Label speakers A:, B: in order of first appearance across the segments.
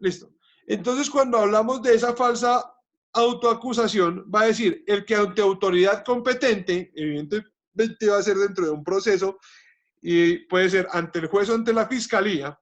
A: Listo. Entonces, cuando hablamos de esa falsa autoacusación, va a decir, el que ante autoridad competente, evidentemente va a ser dentro de un proceso, y puede ser ante el juez o ante la fiscalía,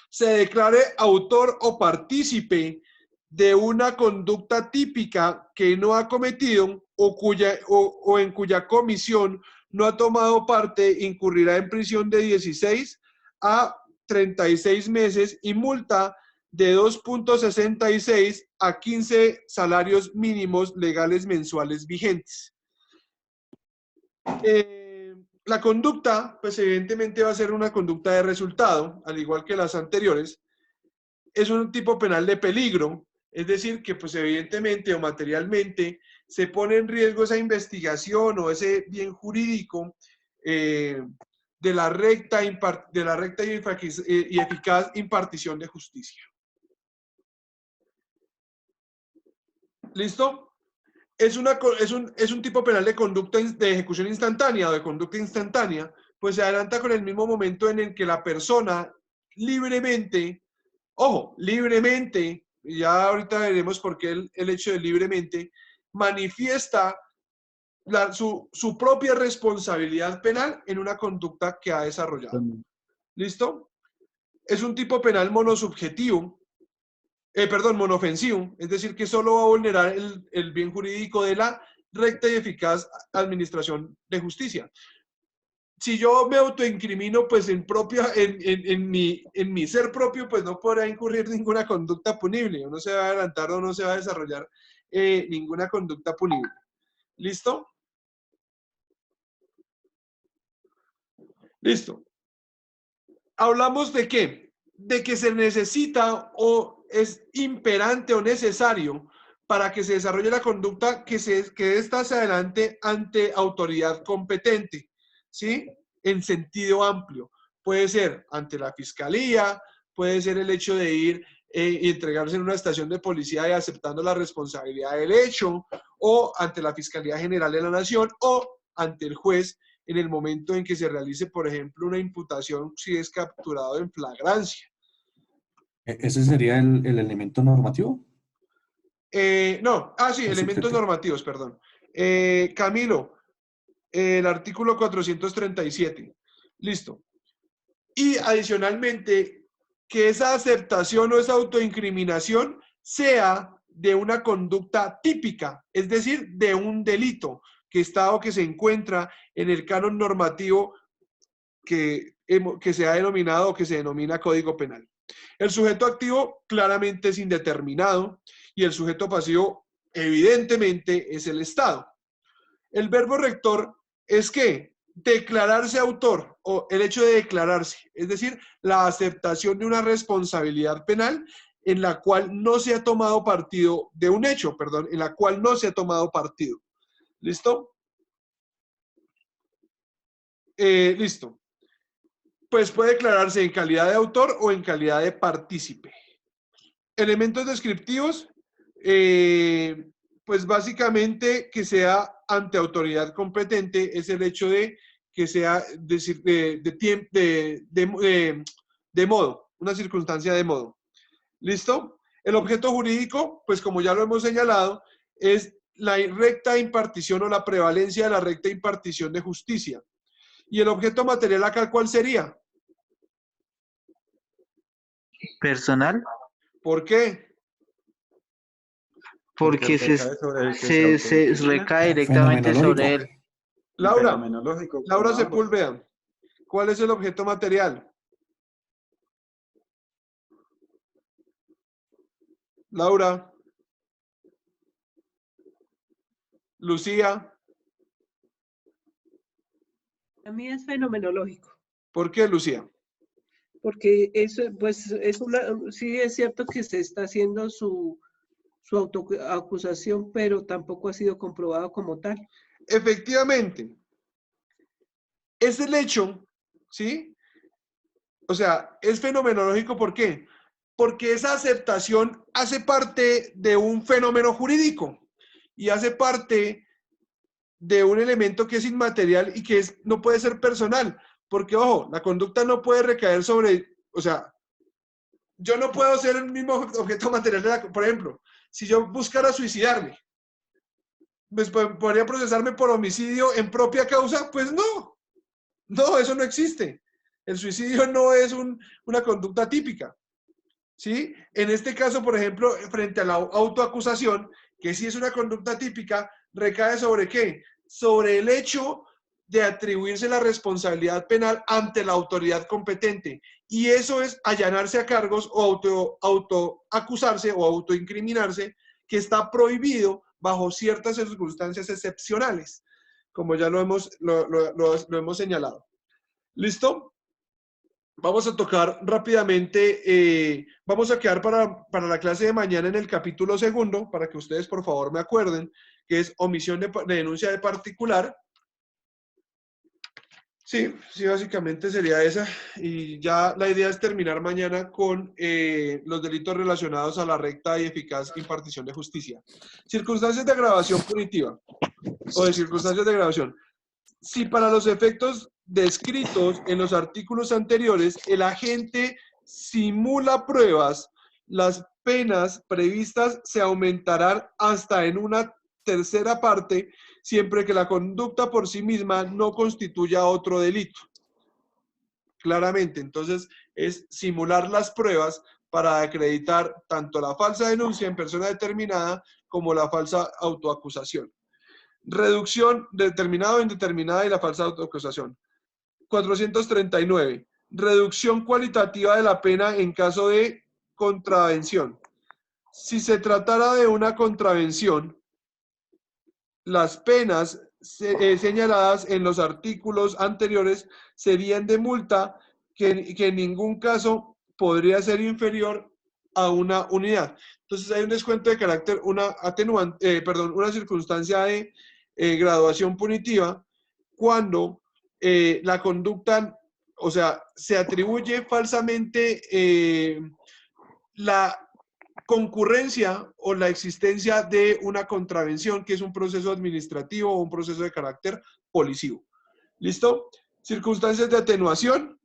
A: se declare autor o partícipe de una conducta típica que no ha cometido o en cuya comisión no ha tomado parte, incurrirá en prisión de 16 a 36 meses y multa de 2.66 a 15 salarios mínimos legales mensuales vigentes. La conducta, pues evidentemente va a ser una conducta de resultado, al igual que las anteriores. Es un tipo penal de peligro, es decir, que pues evidentemente o materialmente se pone en riesgo esa investigación o ese bien jurídico de la recta y eficaz impartición de justicia. ¿Listo? Es un tipo penal de conducta de ejecución instantánea o de conducta instantánea, pues se adelanta con el mismo momento en el que la persona libremente, ojo, libremente, y ya ahorita veremos por qué el hecho de libremente, manifiesta su propia responsabilidad penal en una conducta que ha desarrollado. ¿Listo? Es un tipo penal monosubjetivo, monofensivo, es decir, que solo va a vulnerar el bien jurídico de la recta y eficaz administración de justicia. Si yo me autoincrimino, pues en mi ser propio, pues no podrá incurrir ninguna conducta punible, no se va a adelantar o no se va a desarrollar ninguna conducta punible. ¿Listo? Listo. ¿Hablamos de qué? De que se necesita o es imperante o necesario para que se desarrolle la conducta que ésta se adelante ante autoridad competente, ¿sí? En sentido amplio. Puede ser ante la fiscalía, puede ser el hecho de ir y entregarse en una estación de policía y aceptando la responsabilidad del hecho, o ante la Fiscalía General de la Nación, o ante el juez en el momento en que se realice, por ejemplo, una imputación si es capturado en flagrancia.
B: ¿Ese sería el elemento normativo?
A: No, sí, elementos normativos, perdón. Camilo, el artículo 437. Listo. Y adicionalmente, que esa aceptación o esa autoincriminación sea de una conducta típica, es decir, de un delito que está o que se encuentra en el canon normativo que se ha denominado o que se denomina Código Penal. El sujeto activo claramente es indeterminado y el sujeto pasivo evidentemente es el Estado. El verbo rector es que declararse autor o el hecho de declararse, es decir, la aceptación de una responsabilidad penal en la cual no se ha tomado partido, de un hecho, perdón, en la cual no se ha tomado partido. ¿Listo? Listo. Pues puede declararse en calidad de autor o en calidad de partícipe. Elementos descriptivos, pues básicamente que sea ante autoridad competente es el hecho de que sea de modo, una circunstancia de modo. ¿Listo? El objeto jurídico, pues como ya lo hemos señalado, es la recta impartición o la prevalencia de la recta impartición de justicia. ¿Y el objeto material acá cuál sería?
C: Personal.
A: ¿Por qué?
C: Porque se recae directamente sobre él.
A: Laura Sepúlveda, ¿cuál es el objeto material? Laura. Lucía.
D: A mí es fenomenológico.
A: ¿Por qué, Lucía?
D: Porque eso, pues, sí es cierto que se está haciendo su autoacusación, pero tampoco ha sido comprobado como tal.
A: Efectivamente. Es el hecho, ¿sí? O sea, es fenomenológico, ¿por qué? Porque esa aceptación hace parte de un fenómeno jurídico y hace parte de un elemento que es inmaterial y que no puede ser personal. Porque, ojo, la conducta no puede recaer sobre, o sea, yo no puedo ser el mismo objeto material por ejemplo, si yo buscara suicidarme, pues podría procesarme por homicidio en propia causa, pues no. No, eso no existe. El suicidio no es una conducta típica. ¿Sí? En este caso, por ejemplo, frente a la autoacusación, que sí es una conducta típica, recae sobre ¿qué? Sobre el hecho de atribuirse la responsabilidad penal ante la autoridad competente. Y eso es allanarse a cargos o autoacusarse o autoincriminarse, que está prohibido bajo ciertas circunstancias excepcionales, como ya lo hemos señalado. ¿Listo? Vamos a tocar rápidamente, vamos a quedar para la clase de mañana en el capítulo 2, para que ustedes por favor me acuerden, que es omisión de denuncia de particular. Sí, básicamente sería esa. Y ya la idea es terminar mañana con los delitos relacionados a la recta y eficaz impartición de justicia. Circunstancias de agravación punitiva o de circunstancias de agravación. Si para los efectos descritos en los artículos anteriores el agente simula pruebas, las penas previstas se aumentarán hasta en una tercera parte, siempre que la conducta por sí misma no constituya otro delito. Claramente, entonces es simular las pruebas para acreditar tanto la falsa denuncia en persona determinada como la falsa autoacusación. Reducción determinada o indeterminada y la falsa autoacusación. 439. Reducción cualitativa de la pena en caso de contravención. Si se tratara de una contravención, las penas señaladas en los artículos anteriores serían de multa que en ningún caso podría ser inferior a una unidad. Entonces hay un descuento de carácter, una circunstancia de graduación punitiva cuando la conducta, o sea, se atribuye falsamente la concurrencia o la existencia de una contravención, que es un proceso administrativo o un proceso de carácter policivo. ¿Listo? Circunstancias de atenuación.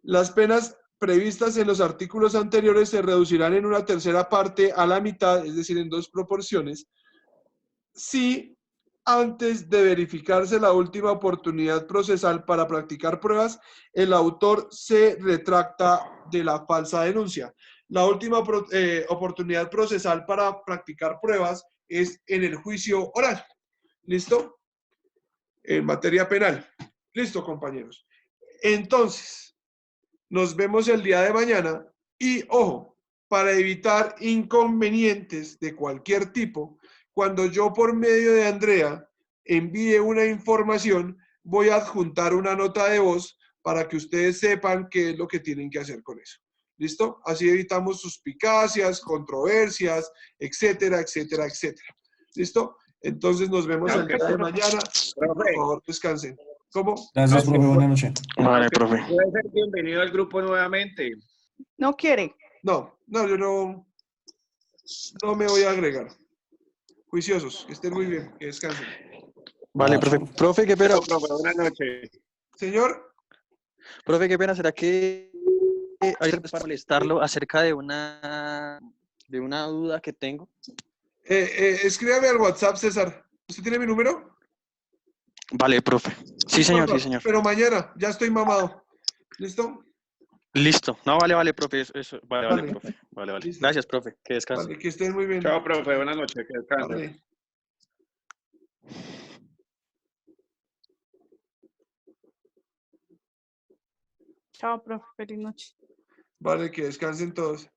A: Las penas previstas en los artículos anteriores se reducirán en una tercera parte a la mitad, es decir, en 2 proporciones, si antes de verificarse la última oportunidad procesal para practicar pruebas, el autor se retracta de la falsa denuncia. La última oportunidad procesal para practicar pruebas es en el juicio oral. ¿Listo? En materia penal. Listo, compañeros. Entonces, nos vemos el día de mañana y, ojo, para evitar inconvenientes de cualquier tipo, cuando yo por medio de Andrea envíe una información, voy a adjuntar una nota de voz para que ustedes sepan qué es lo que tienen que hacer con eso. ¿Listo? Así evitamos suspicacias, controversias, etcétera, etcétera, etcétera. ¿Listo? Entonces nos vemos el día de mañana. Por favor, descansen. ¿Cómo?
B: Gracias, profe. Buenas noches.
C: Vale, profe.
E: Puede ser bienvenido al grupo nuevamente.
F: No quiere.
A: No, yo no me voy a agregar. Juiciosos, que estén muy bien, que descansen.
C: Vale, profe. Profe, qué pena.
E: Profe, buenas noches.
A: Señor,
C: Profe, qué pena. ¿Será que hay algo para molestarlo acerca de una duda que tengo?
A: escríbame al WhatsApp, César. ¿Usted tiene mi número?
C: Vale, profe. Sí, señor, sí, señor.
A: Pero mañana, ya estoy mamado. ¿Listo?
C: Listo. No, vale, profe. Eso. Vale,
A: Vale.
C: profe. Vale.
A: Listo.
C: Gracias, profe. Que descanse.
A: Vale, que estén muy bien.
E: Chao, profe, buenas noches. Que descansen.
A: Vale.
F: Chao, profe. Feliz noche.
A: Vale, que descansen todos.